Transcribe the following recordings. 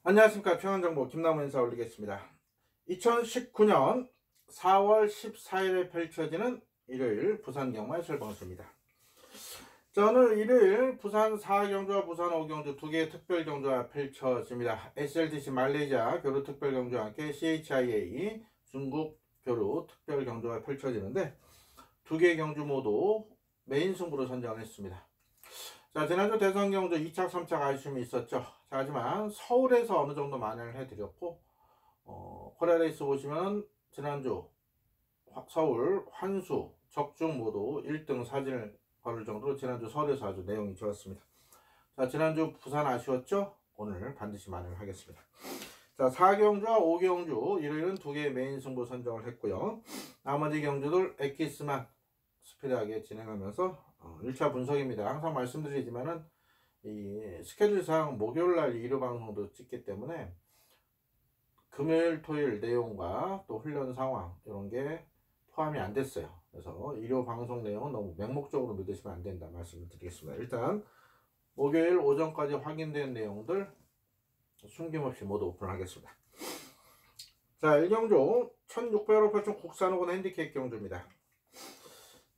안녕하십니까. 평안정보 김남우 인사 올리겠습니다. 2019년 4월 14일에 펼쳐지는 일요일 부산 경마 실방수입니다. 자, 오늘 일요일 부산 4경주와 부산 5경주 두 개의 특별 경주가 펼쳐집니다. SLTC 말레이시아 교류 특별 경주와 함께 CHIA 중국 교류 특별 경주가 펼쳐지는데 두 개의 경주 모두 메인 승부로 선정을 했습니다. 자, 지난주 대선 경주 2착 3착 아쉬움이 있었죠. 자, 하지만 서울에서 어느 정도 만회를 해드렸고 코리아레이스 보시면 지난주 서울, 환수, 적중 모두 1등 사진을 걸을 정도로 지난주 서울에서 아주 내용이 좋았습니다. 자, 지난주 부산 아쉬웠죠? 오늘 반드시 만회를 하겠습니다. 자, 4경주와 5경주 일요일은 두 개의 메인 승부 선정을 했고요. 나머지 경주들 엑기스만 스피드하게 진행하면서 1차 분석입니다. 항상 말씀드리지만은 이 스케줄상 목요일날 2루 방송도 찍기 때문에 금요일 토요일 내용과 또 훈련 상황 이런 게 포함이 안 됐어요. 그래서 2루 방송 내용은 너무 맹목적으로 믿으시면 안 된다 말씀을 드리겠습니다. 일단 목요일 오전까지 확인된 내용들 숨김없이 모두 오픈하겠습니다. 자, 1경주 1600원 8천 국산호건 핸디캡 경주입니다.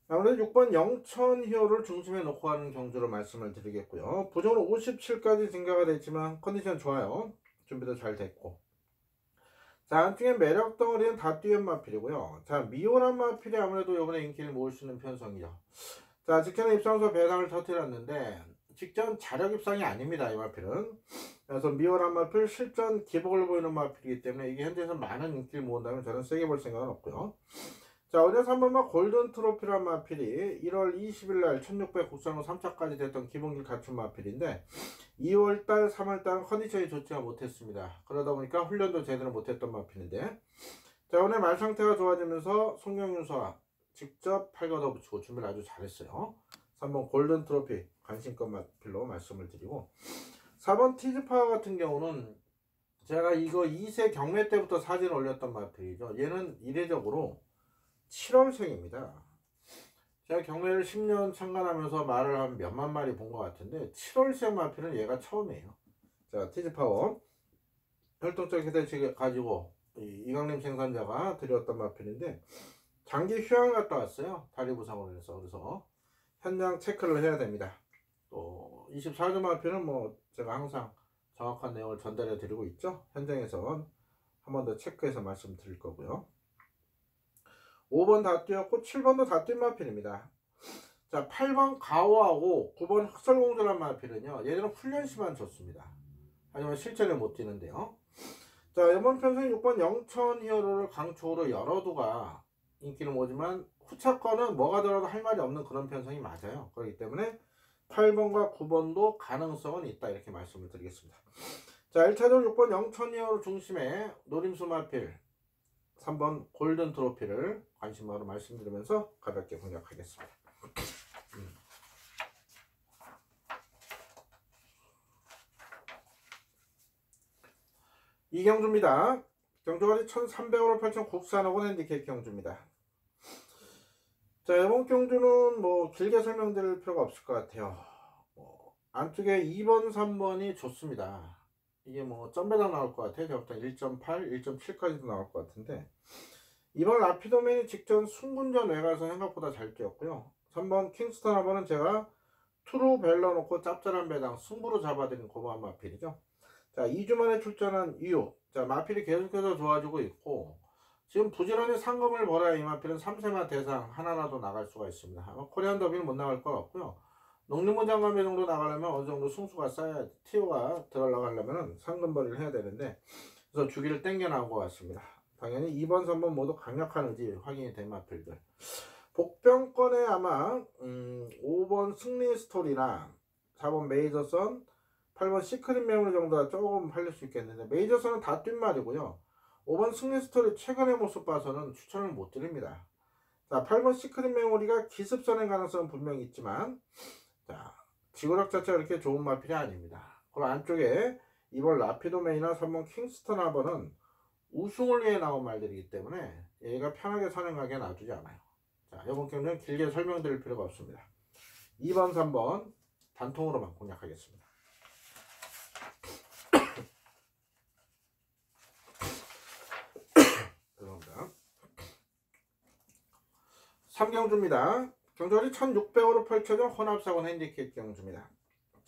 아무래도 6번 영천희호를 중심에 놓고 하는 경주로 말씀을 드리겠고요. 부정으로 57까지 증가가 됐지만 컨디션 좋아요. 준비도 잘 됐고. 자, 안쪽에 매력 덩어리는 다뛰은 마필이고요. 자, 미오란 마필이 아무래도 이번에 인기를 모을 수 있는 편성이죠. 자, 직전에 입상서 배당을 터뜨렸는데 직전 자력 입상이 아닙니다. 이 마필은. 그래서 미오란 마필 실전 기복을 보이는 마필이기 때문에 이게 현재에서 많은 인기를 모은다면 저는 세게 볼 생각은 없고요. 자, 어제 3번마 골든 트로피란 마필이 1월 20일날 1600 국산호 3차까지 됐던 기본길 갖춘 마필인데 2월달 3월달은 컨디션이 좋지가 못했습니다. 그러다 보니까 훈련도 제대로 못했던 마필인데, 자, 오늘 말 상태가 좋아지면서 송경윤서와 직접 팔 걷어붙이고 준비를 아주 잘했어요. 3번 골든 트로피 관심권 마필로 말씀을 드리고, 4번 티즈파워 같은 경우는 제가 이거 2세 경매 때부터 사진 올렸던 마필이죠. 얘는 이례적으로 7월생입니다. 제가 경매를 10년 참관하면서 말을 한 몇만 마리 본 것 같은데 7월생 마필은 얘가 처음이에요. 자, 티즈파워 활동적 기대치 가지고 이강림 생산자가 드렸던 마필인데 장기 휴양 갔다 왔어요. 다리 부상으로 해서. 그래서 현장 체크를 해야 됩니다. 또 24주 마필은 뭐 제가 항상 정확한 내용을 전달해 드리고 있죠. 현장에서 한 번 더 체크해서 말씀드릴 거고요. 5번 다 뛰었고 7번도 다 뛴 마필입니다. 자, 8번 가오하고 9번 흑설공주란 마필은요, 얘들은 훈련시만 좋습니다. 하지만 실전에 못 뛰는데요. 자, 이번 편성이 6번 영천히어로를 강초로 열어두가 인기를 모으지만 후차권은 뭐가 들어도 할 말이 없는 그런 편성이 맞아요. 그렇기 때문에 8번과 9번도 가능성은 있다 이렇게 말씀을 드리겠습니다. 자, 1차전 6번 영천히어로 중심에 노림수 마필 3번 골든 트로피를 관심으로 말씀드리면서 가볍게 공략하겠습니다. 이 경주입니다. 경주거리 1300으로 펼친 국산호건 핸디캡 경주입니다. 자, 이번 경주는 뭐 길게 설명드릴 필요가 없을 것 같아요. 안쪽에 2번, 3번이 좋습니다. 이게 뭐 점배당 나올 것 같아요. 제가 1.8, 1.7까지도 나올 것 같은데, 이번 라피도맨이 직전 순군전 외가서 생각보다 잘 뛰었고요. 3번 킹스턴 하버는 제가 투루 벨러 놓고 짭짤한 배당 승부로 잡아드린 고마운 마필이죠. 자, 2주 만에 출전한 이유. 자, 마필이 계속해서 좋아지고 있고 지금 부지런히 상금을 벌어야 이 마필은 3세마 대상 하나라도 나갈 수가 있습니다. 아마 코리안 더비는 못 나갈 것 같고요. 농림부 장관배 정도 나가려면 어느 정도 승수가 쌓여야, 티오가 들어가려면 상금벌이를 해야 되는데, 그래서 주기를 땡겨 나온 것 같습니다. 당연히 2번, 3번 모두 강력한 의지 확인이 된 마필들. 복병권에 아마 5번 승리 스토리나 4번 메이저선, 8번 시크릿 메모리 정도가 조금 팔릴 수 있겠는데, 메이저선은 다 뛴 말이고요. 5번 승리스토리 최근의 모습 봐서는 추천을 못 드립니다. 자, 8번 시크릿 메모리가 기습선의 가능성은 분명히 있지만, 자, 지구력 자체가 그렇게 좋은 마필이 아닙니다. 그리고 안쪽에 2번 라피도메이나 3번 킹스턴 하버는 우승을 위해 나온 말들이기 때문에 얘가 편하게 선행하게 놔두지 않아요. 자, 이번 경기는 길게 설명드릴 필요가 없습니다. 2번, 3번 단통으로만 공략하겠습니다. 죄송합니다. 3경주입니다. 경주이 1600으로 펼쳐진 혼합사고 핸디캡 경주입니다.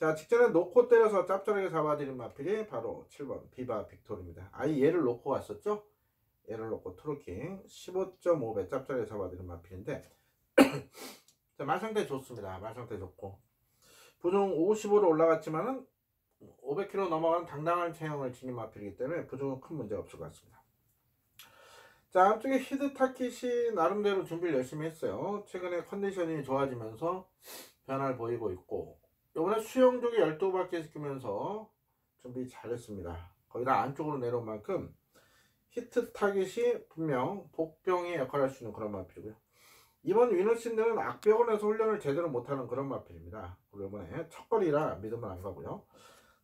자, 직전에 놓고 때려서 짭짤하게 잡아드린 마필이 바로 7번 비바 빅토르입니다. 아예 얘를 놓고 갔었죠? 얘를 놓고 트루킹 15.5배 짭짤하게 잡아드린 마필인데 자, 말상태 좋습니다. 말상태 좋고 부중 55로 올라갔지만은 500km 넘어간 당당한 체형을 지닌 마필이기 때문에 부중은 큰 문제가 없을 것 같습니다. 자, 앞쪽에 히드 타킷이 나름대로 준비를 열심히 했어요. 최근에 컨디션이 좋아지면서 변화를 보이고 있고 이번에 수영족이 12바퀴 시키면서 준비 잘했습니다. 거의 다 안쪽으로 내려온 만큼 히트 타깃이 분명 복병의 역할을 할 수 있는 그런 마필이고요. 이번 위너신드는 악벽을 내서 훈련을 제대로 못하는 그런 마필입니다. 그리고 이번에 첫걸이라 믿으면 안 가고요.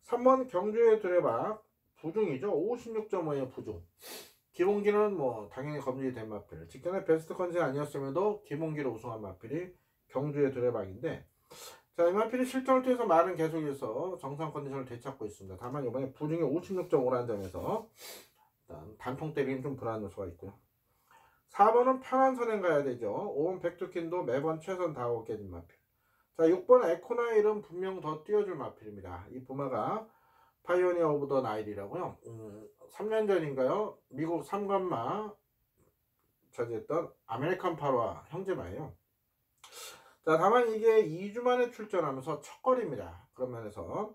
3번 경주의 두레박 부중이죠. 56.5의 부중. 기본기는 뭐 당연히 검증이 된 마필. 직전에 베스트 컨디션 아니었음에도 기본기로 우승한 마필이 경주의 두레박인데 자, 이 마필이 실전을 통해서 말은 계속해서 정상 컨디션을 되찾고 있습니다. 다만 이번에 부중이 56.5라는 점에서 일단 단통 때리기는 좀 불안한 요소가 있고요. 4번은 편한 선행 가야 되죠. 5번 백두킨도 매번 최선 다하고 깨진 마필. 자, 6번 에코나일은 분명 더 뛰어줄 마필입니다. 이 부마가 파이오니어 오브 더 나일이라고요. 3년 전인가요? 미국 삼관마 차지했던 아메리칸 파로와 형제마예요. 자, 다만 이게 2주 만에 출전하면서 첫걸입니다. 그런 면에서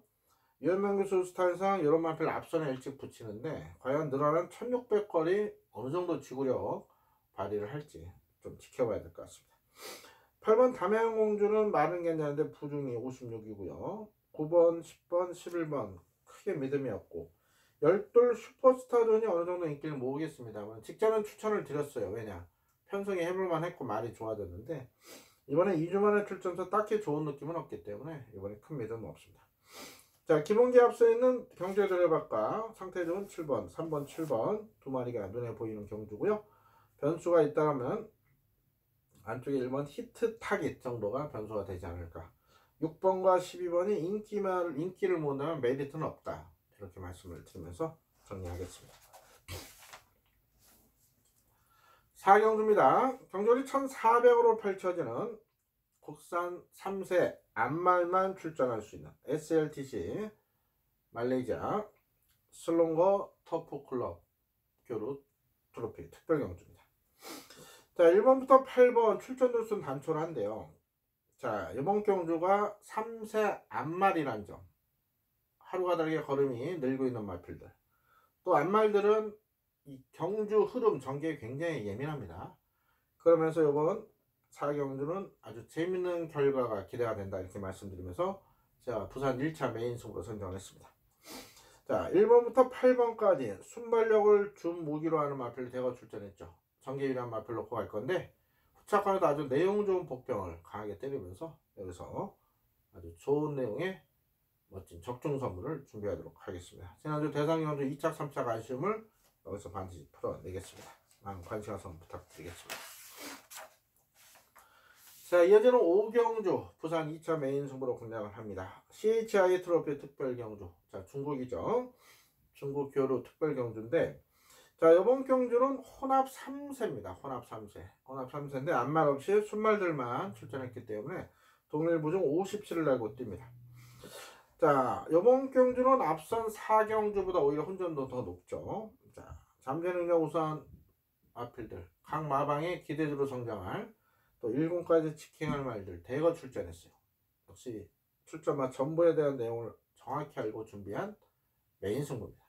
유현명 교수 스타일상 이런 마필 앞선에 일찍 붙이는데 과연 늘어난 1600걸이 어느 정도 지구력 발휘를 할지 좀 지켜봐야 될 것 같습니다. 8번 담양공주는 말은 괜찮은데 부중이 56이고요. 9번, 10번, 11번 크게 믿음이 없고 12 슈퍼스타존이 어느 정도 인기를 모으겠습니다만 직전은 추천을 드렸어요. 왜냐? 편성이 해볼만 했고 말이 좋아졌는데 이번에 2주 만에 출전해서 딱히 좋은 느낌은 없기 때문에 이번에 큰 믿음은 없습니다. 자, 기본기 앞서 있는 경주의 두레박과 상태 좋은 7번, 3번, 7번 두 마리가 눈에 보이는 경주고요. 변수가 있다면 안쪽에 1번 히트 타깃 정도가 변수가 되지 않을까. 6번과 12번이 인기를 모은다면 메리트는 없다. 이렇게 말씀을 드리면서 정리하겠습니다. 4경주입니다. 경주이 1400으로 펼쳐지는 국산 3세 암말만 출전할 수 있는 SLTC 말레이시아 슬롱거 터프클럽 교루 트로피 특별경주입니다. 자, 1번부터 8번 출전 돌수는 단촐한데요. 자, 이번 경주가 3세 암말이란 점. 하루가 다르게 걸음이 늘고 있는 마필들. 또 암말들은 이 경주 흐름 전개에 굉장히 예민합니다. 그러면서 이번 4경주는 아주 재밌는 결과가 기대가 된다 이렇게 말씀드리면서 제가 부산 1차 메인 승부로 선정을 했습니다. 자, 1번부터 8번까지 순발력을 준 무기로 하는 마필을 대거 출전했죠. 전개 유리한 마필 놓고 갈 건데 후차권에도 아주 내용 좋은 복병을 강하게 때리면서 여기서 아주 좋은 내용의 멋진 적중 선물을 준비하도록 하겠습니다. 지난주 대상경주 2차 3차 아쉬움을 여기서 반드시 풀어내겠습니다. 많은 관심과 성 부탁드리겠습니다. 자, 이어지는 5경주 부산 2차 메인 승부로 공략을 합니다. CHI 트로피 특별경주. 자, 중국이죠. 중국 교류 특별경주인데 자, 이번 경주는 혼합 3세입니다. 혼합 3세. 혼합 3세인데 암말 없이 순말들만 출전했기 때문에 동일 부중 57을 달고 뜁니다. 자, 이번 경주는 앞선 4경주보다 오히려 혼전도 더 높죠. 자, 잠재 능력 우수한 마필들, 각 마방의 기대주로 성장할 또 1군까지 지킹할 말들 대거 출전했어요. 역시 출전마 전부에 대한 내용을 정확히 알고 준비한 메인 승부입니다.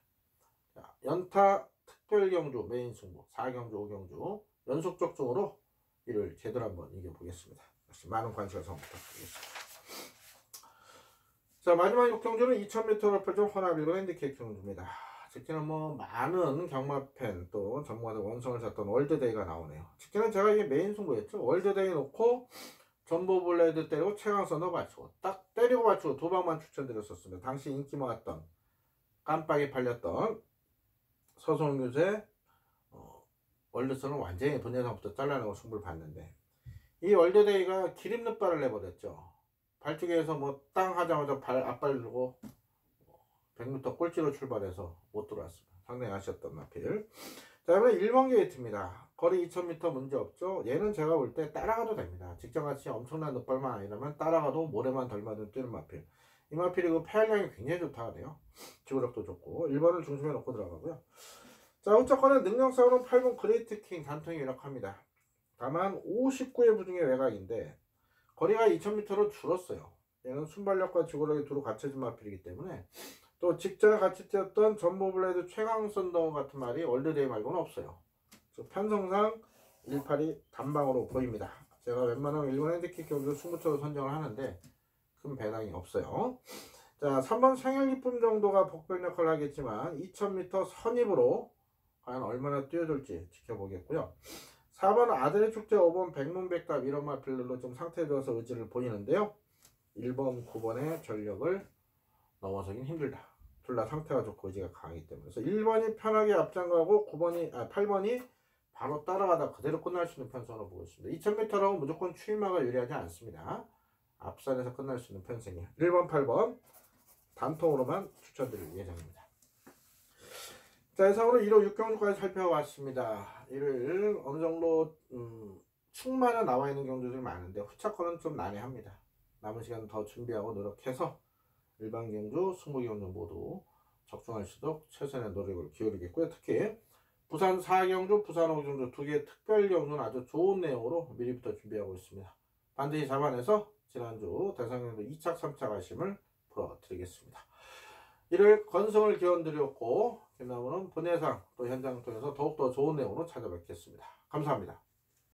자, 연타 특별경주 메인 승부 4경주 5경주 연속 적중으로 이를 제대로 한번 이겨보겠습니다. 역시 많은 관심과 성 부탁드리겠습니다. 자, 마지막 6경주는 2000m를 펼쳐 혼합 1군 핸디캡 경주입니다. 직진은 뭐 많은 경마팬 또 전문가들 원성을 샀던 월드데이가 나오네요. 직진은 제가 이게 메인 승부였죠. 월드데이 놓고 전보블레드 때리고 최강선도 맞추고 딱 때리고 맞추고 두 방만 추천드렸었습니다. 당시 인기 모았던 깜빡이 팔렸던 서성규제 월드선은 완전히 분야상부터 잘라내고 승부를 봤는데 이 월드데이가 기립는 발을 내버렸죠. 발주기에서 뭐 땅 하자마자 발 앞발 들고 100m 꼴찌로 출발해서 못 들어왔습니다. 상당히 아쉬웠던 마필. 자, 이번에 1번 게이트입니다. 거리 2000m 문제 없죠. 얘는 제가 볼 때 따라가도 됩니다. 직전같이 엄청난 늑발만 아니라면 따라가도 모래만 덜 맞으면 뛰는 마필. 이 마필이 그 폐활량이 굉장히 좋다 그래요. 지구력도 좋고 1번을 중심에 놓고 들어가고요. 자, 어쨌거나 능력상으로는 8번 그레이트 킹 단통이 유력합니다. 다만 59의 부중의 외곽인데 거리가 2000m로 줄었어요. 얘는 순발력과 지구력이 두루 갖춰진 마필이기 때문에 또 직전에 같이 뛰었던 전보블레드 최강선동 같은 말이 월드데이 말고는 없어요. 편성상 182 단방으로 보입니다. 제가 웬만하면 일본 핸디캡 경기도 승부처로 선정을 하는데 큰 배당이 없어요. 자, 3번 생활기쁨 정도가 복병 역할을 하겠지만 2000m 선입으로 과연 얼마나 뛰어줄지 지켜보겠고요. 4번 아들의 축제 5번 백문백답 이런 마필들로 좀 상태에 들어서 의지를 보이는데요. 1번 9번의 전력을 넘어서긴 힘들다. 둘 다 상태가 좋고 의지가 강하기 때문에. 그래서 1번이 편하게 앞장가고 8번이 바로 따라가다 그대로 끝날 수 있는 편성으로 보고 있습니다. 2000m라고 무조건 추임마가 유리하지 않습니다. 앞산에서 끝날 수 있는 편성이에요. 1번, 8번 단통으로만 추천드릴 예정입니다. 자, 이상으로 1호 6경주까지 살펴봤습니다. 이를 어느 정도 충만에 나와 있는 경주들이 많은데 후차권은 좀 난해합니다. 남은 시간 더 준비하고 노력해서 일반 경주, 승부 경주 모두 적중할 수 있도록 최선의 노력을 기울이겠고요. 특히 부산 4경주, 부산 5경주 두 개의 특별 경주는 아주 좋은 내용으로 미리부터 준비하고 있습니다. 반드시 잡아내서 지난주 대상경주 2착, 3착 하심을 풀어드리겠습니다. 이를 건성을 기원드렸고 김나무는 분해상 또 현장을 통해서 더욱더 좋은 내용으로 찾아뵙겠습니다. 감사합니다.